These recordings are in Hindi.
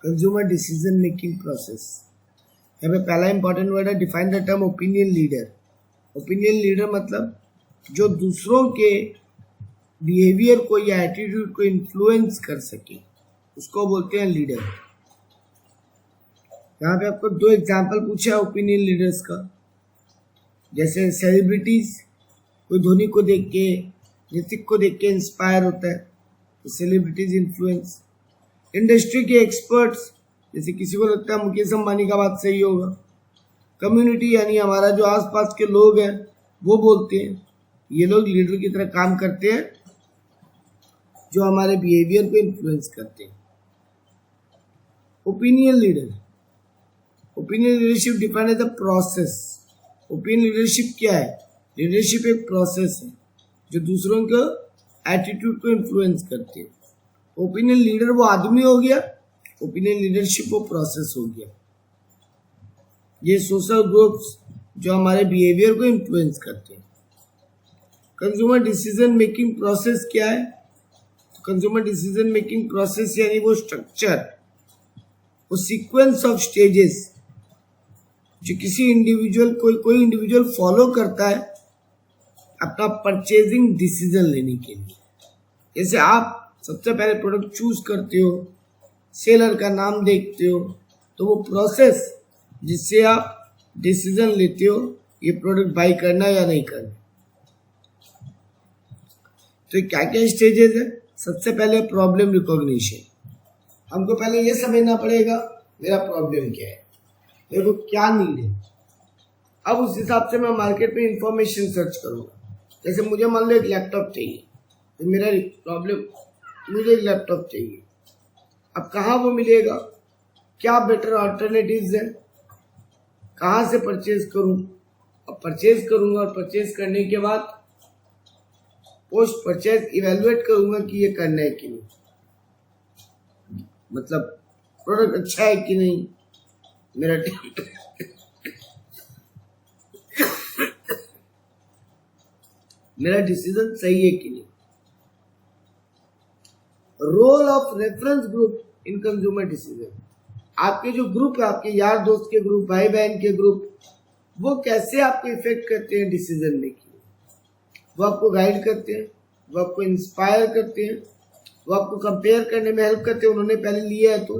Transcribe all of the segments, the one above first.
Consumer decision making process. यहाँ पे पहला इंपॉर्टेंट वर्ड है define the term opinion leader. Opinion leader मतलब जो दूसरों के बिहेवियर को या एटीट्यूड को इन्फ्लुएंस कर सके, उसको बोलते हैं लीडर। यहाँ पे आपको दो एग्जाम्पल पूछा है ओपिनियन लीडर्स का, जैसे सेलिब्रिटीज, कोई धोनी को देख के, ऋतिक को देख के इंस्पायर होता है तो सेलिब्रिटीज इन्फ्लुएंस। इंडस्ट्री के एक्सपर्ट्स, जैसे किसी को लगता है मुकेश अंबानी का बात सही होगा। कम्युनिटी यानी हमारा जो आसपास के लोग हैं वो बोलते हैं, ये लोग लीडर की तरह काम करते हैं जो हमारे बिहेवियर को इन्फ्लुएंस करते हैं। Opinion leader, opinion leadership defined as a process. Opinion leadership क्या है? लीडरशिप एक प्रोसेस है जो दूसरों के एटीट्यूड को इन्फ्लुएंस करती है। ओपिनियन लीडर वो आदमी हो गया, ओपिनियन लीडरशिप वो प्रोसेस हो गया। ये सोशल ग्रुप्स जो हमारे बिहेवियर को इन्फ्लुएंस करते हैं। कंज्यूमर डिसीजन मेकिंग प्रोसेस क्या है? तो कंज्यूमर डिसीजन मेकिंग प्रोसेस यानी वो स्ट्रक्चर, वो सीक्वेंस ऑफ स्टेजेस जो किसी इंडिविजुअल कोई इंडिविजुअल फॉलो करता है अपना परचेजिंग डिसीजन लेने के लिए। जैसे आप सबसे पहले प्रोडक्ट चूज करते हो, सेलर का नाम देखते हो, तो वो प्रोसेस जिससे आप डिसीजन लेते हो ये प्रोडक्ट बाई करना या नहीं करना। तो क्या क्या स्टेजेस है? सबसे पहले प्रॉब्लम रिकॉग्निशन। हमको पहले ये समझना पड़ेगा मेरा प्रॉब्लम क्या है, मेरे को क्या नीड है। अब उस हिसाब से मैं मार्केट में इंफॉर्मेशन सर्च करूंगा। जैसे मुझे मान लो एक लैपटॉप चाहिए, तो मेरा प्रॉब्लम, मुझे एक लैपटॉप चाहिए। अब कहाँ वो मिलेगा, क्या बेटर अल्टरनेटिव्स है, कहाँ से परचेज करूं। अब परचेज करूंगा और परचेज करने के बाद पोस्ट परचेज इवेलुएट करूंगा कि ये करना है कि नहीं, मतलब प्रोडक्ट अच्छा है कि नहीं, मेरा डिसीजन सही है कि नहीं। Role of reference group in consumer decision. आपके जो ग्रुप है, आपके यार दोस्त के ग्रुप, भाई बहन के ग्रुप, वो कैसे आपको इफेक्ट करते हैं डिसीजन मेकिंग। वो आपको गाइड करते हैं, वो आपको इंस्पायर करते हैं, वो आपको कंपेयर करने में हेल्प करते हैं, उन्होंने पहले लिया है तो।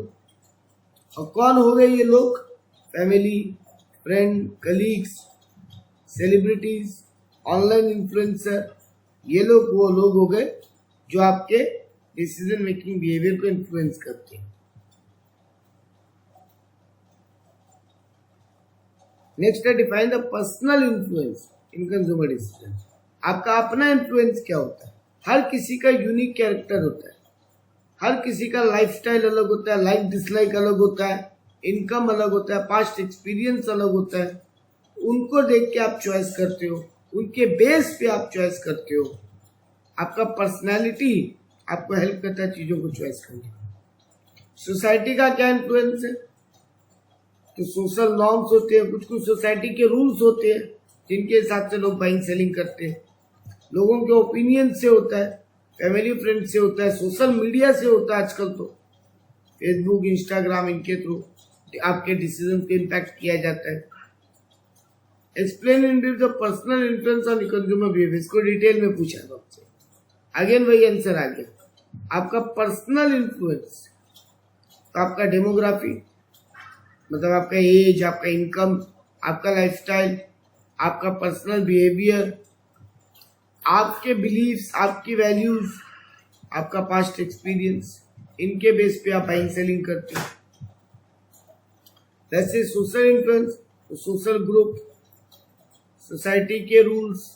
और कौन हो गए ये लोग? Family, friend, colleagues, celebrities, online influencer, ये लोग वो लोग हो गए जो आपके डिसीजन मेकिंग बिहेवियर को इन्फ्लुएंस करते हैं। नेक्स्ट है define the personal influence in consumer decision. आपका अपना इन्फ्लुएंस क्या होता है? हर किसी का यूनिक कैरेक्टर होता है, हर किसी का लाइफस्टाइल अलग होता है, लाइक डिसलाइक अलग होता है, इनकम अलग होता है, पास्ट एक्सपीरियंस अलग होता है। उनको देख के आप चॉइस करते हो, उनके बेस पे आप चॉइस करते हो। आपका पर्सनैलिटी आपको हेल्प करता है चीजों को चॉइस करने में। सोसाइटी का क्या इन्फ्लुएंस है? तो सोशल नॉर्म्स होते हैं, कुछ कुछ सोसाइटी के रूल्स होते हैं जिनके हिसाब से लोग बाइंग सेलिंग करते हैं। लोगों के ओपिनियन से होता है, फैमिली फ्रेंड से होता है, सोशल मीडिया से होता है। आजकल तो फेसबुक, इंस्टाग्राम, इनके थ्रू आपके डिसीजन को इम्पैक्ट किया जाता है। Explain in the personal influence on consumer behaviour. इसको डिटेल में पूछा था आपसे, अगेन वही आंसर आ गया। आपका पर्सनल इन्फ्लुएंस, तो आपका डेमोग्राफी, मतलब आपका एज, आपका इनकम, आपका लाइफस्टाइल, आपका पर्सनल बिहेवियर, आपके बिलीव्स, आपकी वैल्यूज, आपका पास्ट एक्सपीरियंस, इनके बेस पे आप बाइंग सेलिंग करते हो। वैसे social influence, social group, society के रूल्स,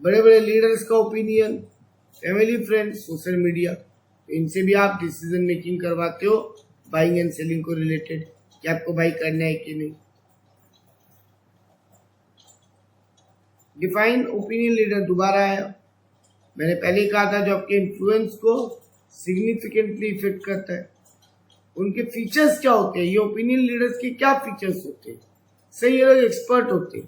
बड़े बड़े लीडर्स का opinion, family friends, social media, इनसे भी आप डिसीजन मेकिंग करवाते हो बाइंग एंड सेलिंग को रिलेटेड, कि आपको बाई करना है कि नहीं। डिफाइन ओपिनियन लीडर दोबारा आया। मैंने पहले ही कहा था जो आपके इन्फ्लुएंस को सिग्निफिकेंटली इफेक्ट करता है। उनके फीचर्स क्या होते हैं? ये ओपिनियन लीडर्स के क्या फीचर्स होते हैं? सही, ये लोग एक्सपर्ट होते हैं,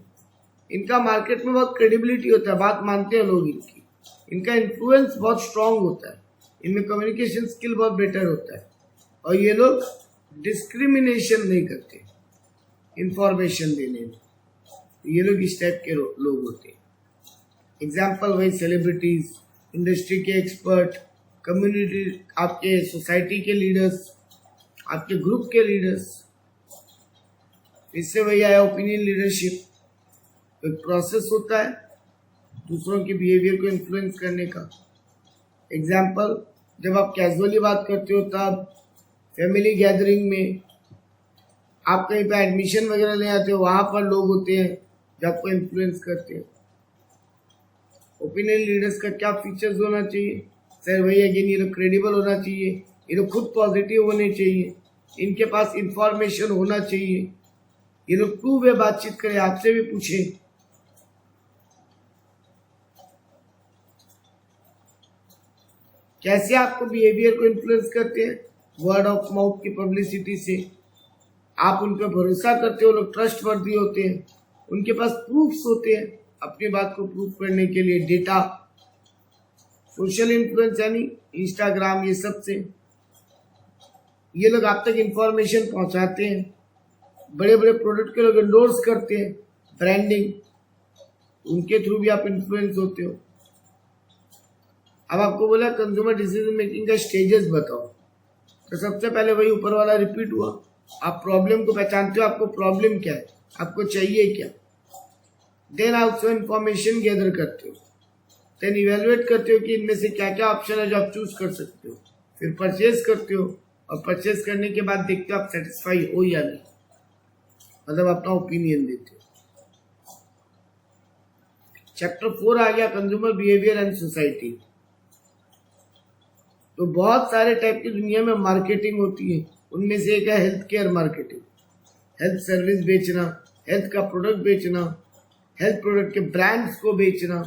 इनका मार्केट में बहुत क्रेडिबिलिटी होता है, बात मानते हैं लोग इनकी, इनका इन्फ्लुएंस बहुत स्ट्रांग होता है, इनमें कम्युनिकेशन स्किल बहुत बेटर होता है, और ये लोग डिस्क्रिमिनेशन नहीं करते इंफॉर्मेशन देने में। ये लोग इस टाइप के लोग होते हैं। एग्जाम्पल वही सेलिब्रिटीज, इंडस्ट्री के एक्सपर्ट, कम्युनिटी, आपके सोसाइटी के लीडर्स, आपके ग्रुप के लीडर्स। इससे वही आया ओपिनियन लीडरशिप। एक प्रोसेस होता है दूसरों के बिहेवियर को इन्फ्लुएंस करने का। एग्जाम्पल, जब आप कैजुअली बात करते हो तब, फैमिली गैदरिंग में, आप कहीं पे एडमिशन वगैरह ले आते हो, वहां पर लोग होते हैं जो आपको इन्फ्लुएंस करते हैं। ओपिनियन लीडर्स का क्या फीचर्स होना चाहिए? सर वही अगेन, ये लोग क्रेडिबल होना चाहिए, ये लोग खुद पॉजिटिव होने चाहिए, इनके पास इंफॉर्मेशन होना चाहिए, ये लोग टू वे बातचीत करें, आपसे भी पूछे। कैसे आपको बिहेवियर को इन्फ्लुएंस करते हैं? वर्ड ऑफ माउथ की पब्लिसिटी से। आप उन पर भरोसा करते हो, लोग ट्रस्ट वर्दी होते हैं, उनके पास प्रूफ्स होते हैं अपनी बात को प्रूफ करने के लिए, डेटा। सोशल इन्फ्लुएंस यानी इंस्टाग्राम, ये सब से ये लोग आप तक इंफॉर्मेशन पहुंचाते हैं। बड़े बड़े प्रोडक्ट के लोग एंडोर्स करते हैं, ब्रांडिंग, उनके थ्रू भी आप इन्फ्लुएंस होते हो। अब आपको बोला कंज्यूमर डिसीजन मेकिंग का स्टेजेस बताओ, तो सबसे पहले वही ऊपर वाला रिपीट हुआ। आप प्रॉब्लम को पहचानते हो, आपको प्रॉब्लम क्या है, आपको चाहिए क्या। देन आप उसको इन्फॉर्मेशन गैदर करते हो, देन इवेलुएट करते हो कि इनमें से क्या क्या ऑप्शन है जो आप चूज कर सकते हो। फिर परचेज करते हो, और परचेज करने के बाद देखते हो आप सेटिस्फाई हो या नहीं, मतलब अपना ओपिनियन देते हो। चैप्टर 4 आ गया कंज्यूमर बिहेवियर एंड सोसाइटी। तो बहुत सारे टाइप की दुनिया में मार्केटिंग होती है, उनमें से एक है health care marketing. Health service बेचना, हेल्थ का प्रोडक्ट बेचना, हेल्थ प्रोडक्ट के ब्रांड्स को बेचना,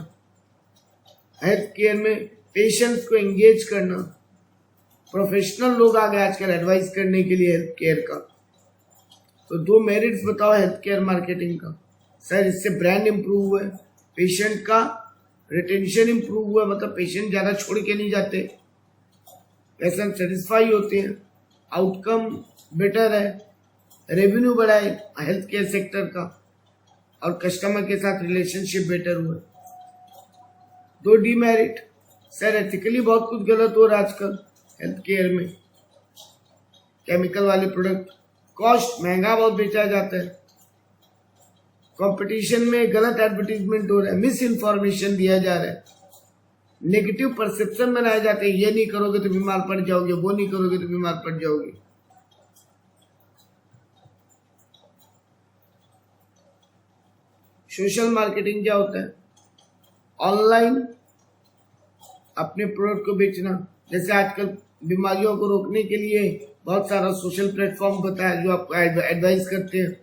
हेल्थ केयर में पेशेंट्स को एंगेज करना। प्रोफेशनल लोग आ गए आजकल एडवाइस करने के लिए हेल्थ केयर का। तो 2 मेरिट्स बताओ हेल्थ केयर मार्केटिंग का। सर इससे ब्रांड इंप्रूव हुआ है, पेशेंट का रिटेंशन इंप्रूव हुआ है, मतलब पेशेंट ज्यादा छोड़ के नहीं जाते, पेशेंट सेटिस्फाई होते हैं, आउटकम बेटर है, रेवेन्यू बढ़ा है हेल्थ केयर सेक्टर का, और कस्टमर के साथ रिलेशनशिप बेटर हुआ। 2 डीमेरिट, सर एथिकली बहुत कुछ गलत हो रहा है आजकल हेल्थ केयर में। केमिकल वाले प्रोडक्ट, कॉस्ट महंगा बहुत बेचा जाता है, कंपटीशन में गलत एडवर्टीजमेंट हो रहा है, मिस इन्फॉर्मेशन दिया जा रहा है, नेगेटिव परसेप्शन बनाए जाते हैं, ये नहीं करोगे तो बीमार पड़ जाओगे, वो नहीं करोगे तो बीमार पड़ जाओगे। सोशल मार्केटिंग क्या होता है? ऑनलाइन अपने प्रोडक्ट को बेचना। जैसे आजकल बीमारियों को रोकने के लिए बहुत सारा सोशल प्लेटफॉर्म बताया जो आपको एडवाइस करते हैं,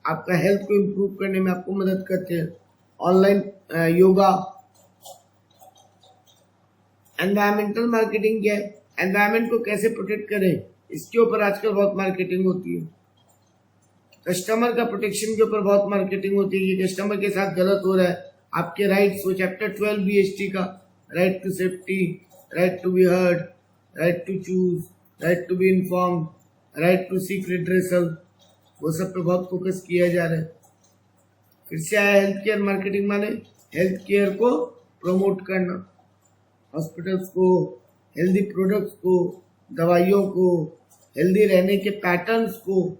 आपका हेल्थ को इम्प्रूव करने में आपको मदद करते हैं। ऑनलाइन योगा। एनवायरमेंटल मार्केटिंग क्या है? एनवायरमेंट को कैसे प्रोटेक्ट करें, इसके ऊपर आजकल बहुत मार्केटिंग होती है। कस्टमर का प्रोटेक्शन के ऊपर बहुत मार्केटिंग होती है, ये कस्टमर के साथ गलत हो रहा है, आपके राइट्स, वो चैप्टर 12 BST का, right to safety, right to be heard, right to choose, right to be inform, right to seek redressal, वो सब पे बहुत फोकस किया जा रहा है। फिर से आया हेल्थ केयर मार्केटिंग, माने हेल्थ केयर को प्रमोट करना, हॉस्पिटल्स को, हेल्दी प्रोडक्ट्स को, दवाइयों को, हेल्दी रहने के पैटर्न्स को।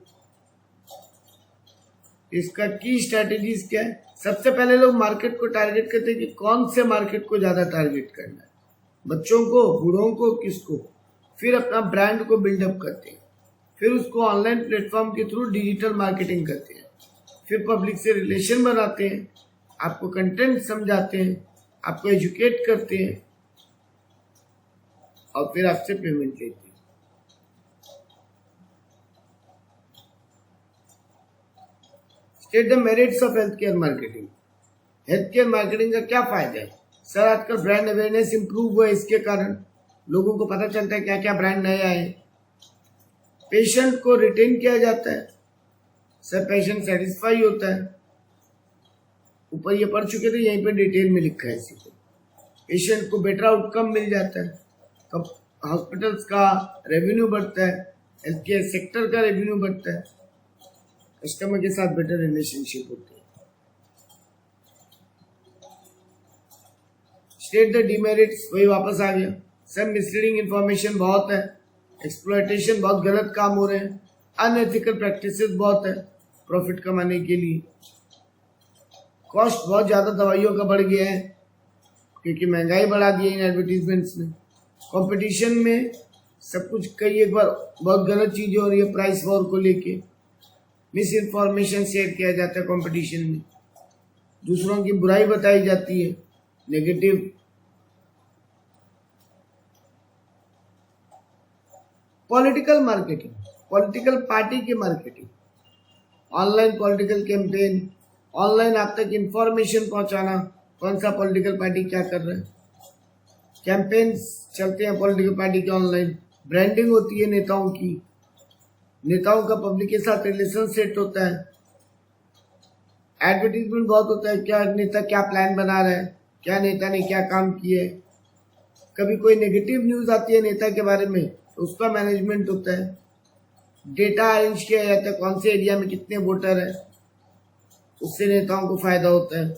इसका की स्ट्रेटेजीज क्या है? सबसे पहले लोग मार्केट को टारगेट करते हैं कि कौन से मार्केट को ज्यादा टारगेट करना है, बच्चों को, बूढ़ों को, किसको। फिर अपना ब्रांड को बिल्डअप करते हैं, फिर उसको ऑनलाइन प्लेटफॉर्म के थ्रू डिजिटल मार्केटिंग करते हैं, फिर पब्लिक से रिलेशन बनाते हैं, आपको कंटेंट समझाते हैं, आपको एजुकेट करते हैं, और फिर आपसे पेमेंट लेते हैं। State the merits of health care marketing. Health care marketing का क्या फायदा है? सर आजकल ब्रांड अवेयरनेस इंप्रूव हुआ है, इसके कारण लोगों को पता चलता है क्या क्या ब्रांड नए आए। पेशेंट को रिटेन किया जाता है, सर पेशेंट सेटिस्फाई होता है। ऊपर ये पढ़ चुके थे, यहीं पे डिटेल में लिखा है इसी को। पेशेंट को बेटर आउटकम मिल जाता है, हॉस्पिटल्स का रेवेन्यू बढ़ता है, हेल्थ केयर सेक्टर का रेवेन्यू बढ़ता है, कस्टमर के साथ बेटर रिलेशनशिप होती है। स्टेट द डिमेरिट्स, वही वापस आ गया। सब मिसलीडिंग इंफॉर्मेशन बहुत है, एक्सप्लॉयटेशन बहुत गलत काम हो रहे हैं, अनएथिकल प्रैक्टिसेस बहुत है प्रॉफिट कमाने के लिए, कॉस्ट बहुत ज़्यादा दवाइयों का बढ़ गया है क्योंकि महंगाई बढ़ा दी है इन एडवर्टीजमेंट्स ने। कंपटीशन में सब कुछ कई एक बार बहुत गलत चीज़ें हो रही है, प्राइस वॉर को लेके मिस इन्फॉर्मेशन शेयर किया जाता है कंपटीशन में, दूसरों की बुराई बताई जाती है, negative. Political marketing, political party की marketing, online political campaign, online आप तक इंफॉर्मेशन पहुंचाना, कौन सा पॉलिटिकल पार्टी क्या कर रहा है, कैंपेन्स चलते हैं पॉलिटिकल पार्टी के ऑनलाइन, ब्रांडिंग होती है नेताओं की, नेताओं का पब्लिक के साथ रिलेशन सेट होता है, एडवर्टीजमेंट बहुत होता है, क्या नेता क्या प्लान बना रहा है, क्या नेता ने क्या काम किए। कभी कोई नेगेटिव न्यूज आती है नेता के बारे में तो उसका मैनेजमेंट होता है, डेटा अरेंज किया जाता है कौन से एरिया में कितने वोटर है, उससे नेताओं को फायदा होता है,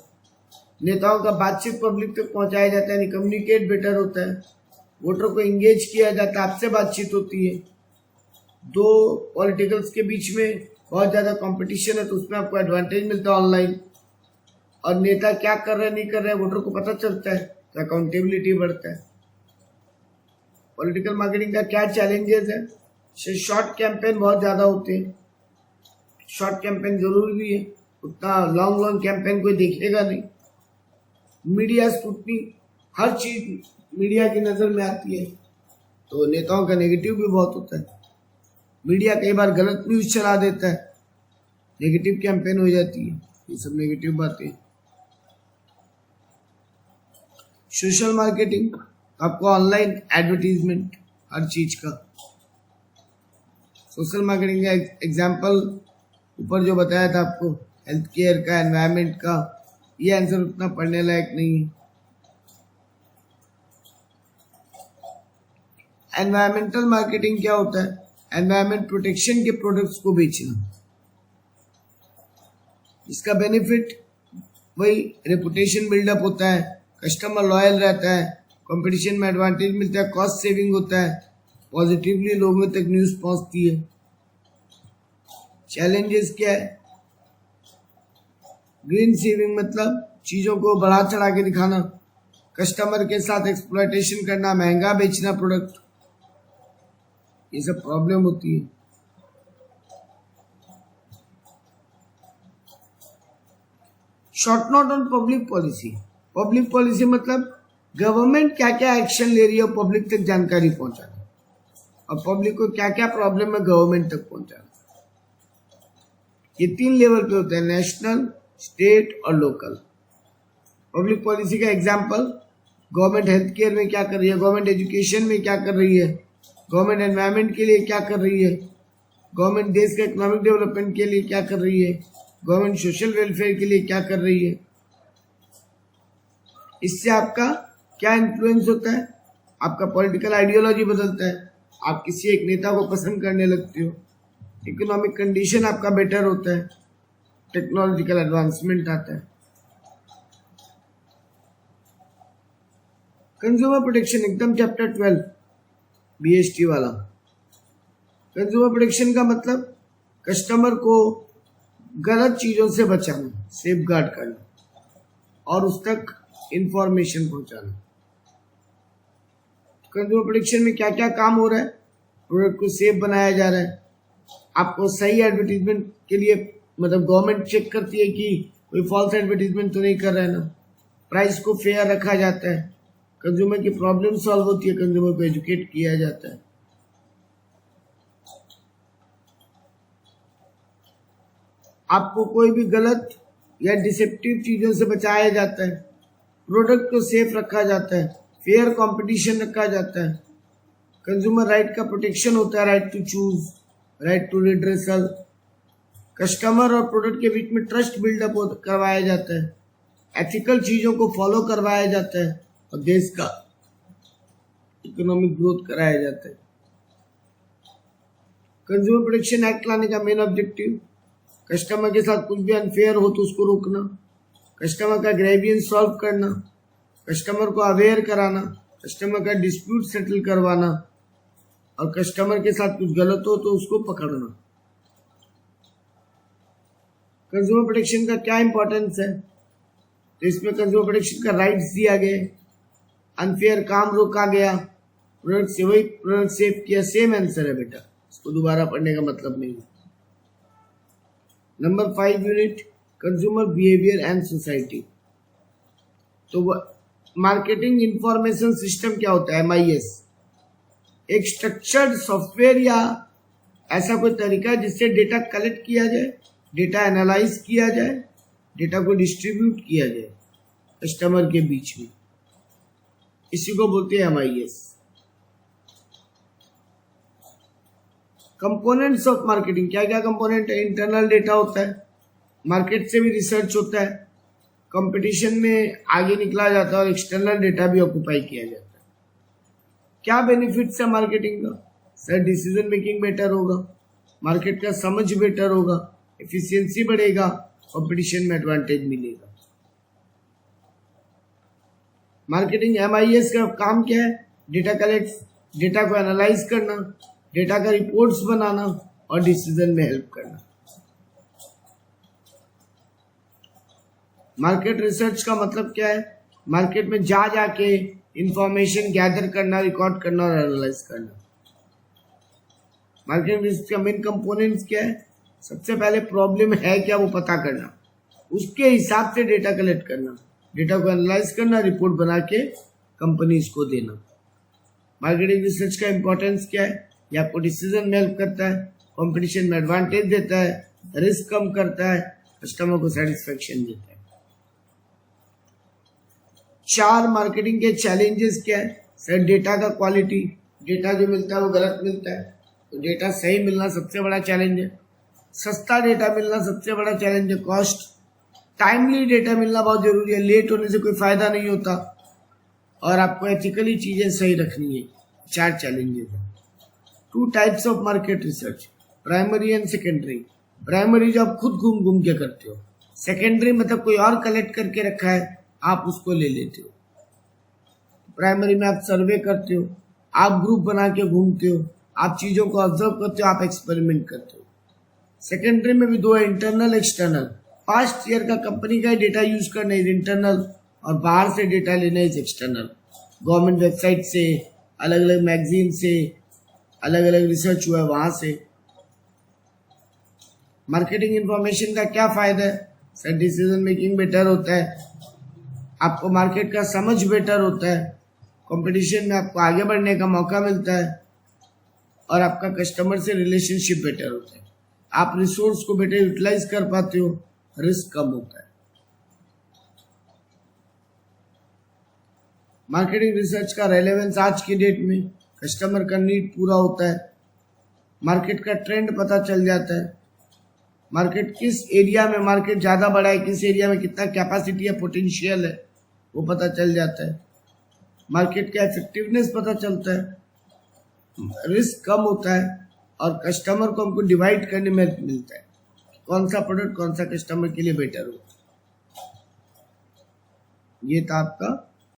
नेताओं का बातचीत पब्लिक तक पहुंचाया जाता है, कम्युनिकेट बेटर होता है, वोटर को एंगेज किया जाता है, आपसे बातचीत होती है। दो पॉलिटिकल्स के बीच में बहुत ज़्यादा कंपटीशन है तो उसमें आपको एडवांटेज मिलता है ऑनलाइन, और नेता क्या कर रहे हैं नहीं कर रहे हैं वोटर को पता चलता है तो अकाउंटेबिलिटी बढ़ता है। पॉलिटिकल मार्केटिंग का क्या चैलेंजेस है? शॉर्ट कैंपेन बहुत ज़्यादा होते हैं, शॉर्ट कैंपेन जरूरी भी है, उतना लॉन्ग कैंपेन कोई देखेगा नहीं। मीडिया स्क्रूटनी, हर चीज मीडिया की नज़र में आती है तो नेताओं का नेगेटिव भी बहुत होता है। मीडिया कई बार गलत न्यूज चला देता है, नेगेटिव कैंपेन हो जाती है, ये सब नेगेटिव बातें। सोशल मार्केटिंग, आपको ऑनलाइन एडवर्टीजमेंट हर चीज का। सोशल मार्केटिंग का एग्जांपल ऊपर जो बताया था आपको, हेल्थ केयर का, एनवायरनमेंट का, ये आंसर उतना पढ़ने लायक नहीं है। एनवायरमेंटल मार्केटिंग क्या होता है? एनवायरमेंट प्रोटेक्शन के प्रोडक्ट्स को बेचना। इसका बेनिफिट वही रेपुटेशन बिल्डअप होता है, कस्टमर लॉयल रहता है, कंपटीशन में एडवांटेज मिलता है, कॉस्ट सेविंग होता है, पॉजिटिवली लोगों तक न्यूज़ पहुंचती है। चैलेंजेस क्या है? ग्रीन सेविंग मतलब चीज़ों को बढ़ा चढ़ा के दिखाना, कस्टमर के साथ एक्सप्लॉयटेशन करना, महंगा बेचना प्रोडक्ट, ये सब प्रॉब्लम होती है। Short note on public policy. Public policy मतलब गवर्नमेंट क्या क्या एक्शन ले रही है और पब्लिक तक जानकारी पहुंचाना, और पब्लिक को क्या क्या प्रॉब्लम है गवर्नमेंट तक पहुंचाना। ये 3 लेवल पे होते हैं, नेशनल, स्टेट और लोकल। पब्लिक पॉलिसी का एग्जांपल, गवर्नमेंट हेल्थ केयर में क्या कर रही है, गवर्नमेंट एजुकेशन में क्या कर रही है, गवर्नमेंट एनवायरनमेंट के लिए क्या कर रही है, गवर्नमेंट देश के इकोनॉमिक डेवलपमेंट के लिए क्या कर रही है, गवर्नमेंट सोशल वेलफेयर के लिए क्या कर रही है। इससे आपका क्या इन्फ्लुएंस होता है? आपका पॉलिटिकल आइडियोलॉजी बदलता है, आप किसी एक नेता को पसंद करने लगते हो, इकोनॉमिक कंडीशन आपका बेटर होता है, टेक्नोलॉजिकल एडवांसमेंट आता है। कंज्यूमर प्रोटेक्शन, एकदम चैप्टर 12 BST वाला। कंज्यूमर प्रोटेक्शन का मतलब कस्टमर को गलत चीजों से बचाना, सेफ गार्ड करना और उस तक इंफॉर्मेशन पहुंचाना। कंज्यूमर प्रोटेक्शन में क्या क्या काम हो रहा है? प्रोडक्ट को सेफ बनाया जा रहा है, आपको सही एडवर्टीजमेंट के लिए मतलब गवर्नमेंट चेक करती है कि कोई फॉल्स एडवर्टीजमेंट तो नहीं कर रहा है ना, प्राइस को फेयर रखा जाता है, कंज्यूमर की प्रॉब्लम सॉल्व होती है, कंज्यूमर को एजुकेट किया जाता है। आपको कोई भी गलत या डिसेप्टिव चीजों से बचाया जाता है, प्रोडक्ट को सेफ रखा जाता है, फेयर कंपटीशन रखा जाता है, कंज्यूमर राइट का प्रोटेक्शन होता है, right to choose, right to redressal, customer और प्रोडक्ट के बीच में ट्रस्ट बिल्डअप करवाया जाता है, एथिकल चीजों को फॉलो करवाया जाता है, और देश का इकोनॉमिक ग्रोथ कराया जाता है। कंज्यूमर प्रोटेक्शन एक्ट लाने का मेन ऑब्जेक्टिव कस्टमर के साथ कुछ भी अनफेयर हो तो उसको रोकना, कस्टमर का ग्रेवियंस सॉल्व करना, कस्टमर को अवेयर कराना, कस्टमर का डिस्प्यूट सेटल करवाना और कस्टमर के साथ कुछ गलत हो तो उसको पकड़ना। कंज्यूमर प्रोटेक्शन का क्या इंपॉर्टेंस है? तो इसमें कंज्यूमर प्रोटेक्शन का राइट्स दिया गया, अनफेयर काम रोका गया, प्रोडक्ट सेव किया। सेम आंसर है बेटा, इसको दोबारा पढ़ने का मतलब नहीं। Number 5 unit consumer behaviour and society. तो मार्केटिंग इंफॉर्मेशन सिस्टम क्या होता है? MIS एक स्ट्रक्चर्ड सॉफ्टवेयर या ऐसा कोई तरीका जिससे डेटा कलेक्ट किया जाए, डेटा एनालाइज किया जाए, डेटा को डिस्ट्रीब्यूट किया जाए कस्टमर के बीच में, इसी को बोलते हैं MIS। कंपोनेंट्स ऑफ मार्केटिंग, क्या क्या कंपोनेंट है? इंटरनल डेटा होता है, मार्केट से भी रिसर्च होता है, कंपटीशन में आगे निकला जाता है और एक्सटर्नल डेटा भी ऑक्यूपाई किया जाता है। क्या बेनिफिट्स है मार्केटिंग का? सर डिसीजन मेकिंग बेटर होगा, मार्केट का समझ बेटर होगा, एफिशिएंसी बढ़ेगा, कंपटीशन में एडवांटेज मिलेगा। मार्केटिंग MIS का काम क्या है? डेटा कलेक्ट, डेटा को एनालाइज करना, डेटा का रिपोर्ट्स बनाना और डिसीजन में हेल्प करना। मार्केट रिसर्च का मतलब क्या है? मार्केट में जाके इंफॉर्मेशन गैदर करना, रिकॉर्ड करना और एनालाइज करना। मार्केट रिसर्च का मेन कंपोनेंट्स क्या है? सबसे पहले प्रॉब्लम है क्या वो पता करना, उसके हिसाब से डेटा कलेक्ट करना, डेटा को एनालाइज करना, रिपोर्ट बना के कंपनीज को देना। मार्केटिंग रिसर्च का इंपॉर्टेंस क्या है? ये आपको डिसीजन में हेल्प करता है, कंपटीशन में एडवांटेज देता है, रिस्क कम करता है, कस्टमर को सेटिस्फेक्शन देता है। 4 मार्केटिंग के चैलेंजेस क्या है? सर डेटा का क्वालिटी, डेटा जो मिलता है वो गलत मिलता है, तो डेटा सही मिलना सबसे बड़ा चैलेंज है। सस्ता डेटा मिलना सबसे बड़ा चैलेंज है। कॉस्ट, टाइमली डेटा मिलना बहुत जरूरी है, लेट होने से कोई फायदा नहीं होता, और आपको एथिकली चीजें सही रखनी है। 4 चैलेंजेस है। 2 types of market research, primary and secondary. Primary जो आप खुद घूम घूम के करते हो, सेकेंडरी मतलब कोई और कलेक्ट करके रखा है, आप उसको ले लेते हो। प्राइमरी में आप सर्वे करते हो, आप ग्रुप बना के घूमते हो, आप चीजों को ऑब्जर्व करते हो, आप एक्सपेरिमेंट करते हो। सेकेंडरी में भी 2 है, इंटरनल एक्सटर्नल। पास्ट ईयर का कंपनी का डेटा यूज करना इज इंटरनल, और बाहर से डेटा लेना इज एक्सटर्नल। गवर्नमेंट वेबसाइट से, अलग अलग मैगजीन से, अलग अलग रिसर्च हुआ है वहां से। मार्केटिंग इंफॉर्मेशन का क्या फायदा है? सर डिसीजन मेकिंग बेटर होता है, आपको मार्केट का समझ बेटर होता है, कंपटीशन में आपको आगे बढ़ने का मौका मिलता है, और आपका कस्टमर से रिलेशनशिप बेटर होता है, आप रिसोर्स को बेटर यूटिलाइज कर पाते हो, रिस्क कम होता है। मार्केटिंग रिसर्च का रेलेवेंस आज की डेट में, कस्टमर का नीड पूरा होता है, मार्केट का ट्रेंड पता चल जाता है, मार्केट किस एरिया में मार्केट ज़्यादा बड़ा है, किस एरिया में कितना कैपेसिटी है, पोटेंशियल है, वो पता चल जाता है, मार्केट का इफेक्टिवनेस पता चलता है, रिस्क कम होता है, और कस्टमर को हमको डिवाइड करने में मिलता है कौन सा प्रोडक्ट कौन सा कस्टमर के लिए बेटर हो। ये था आपका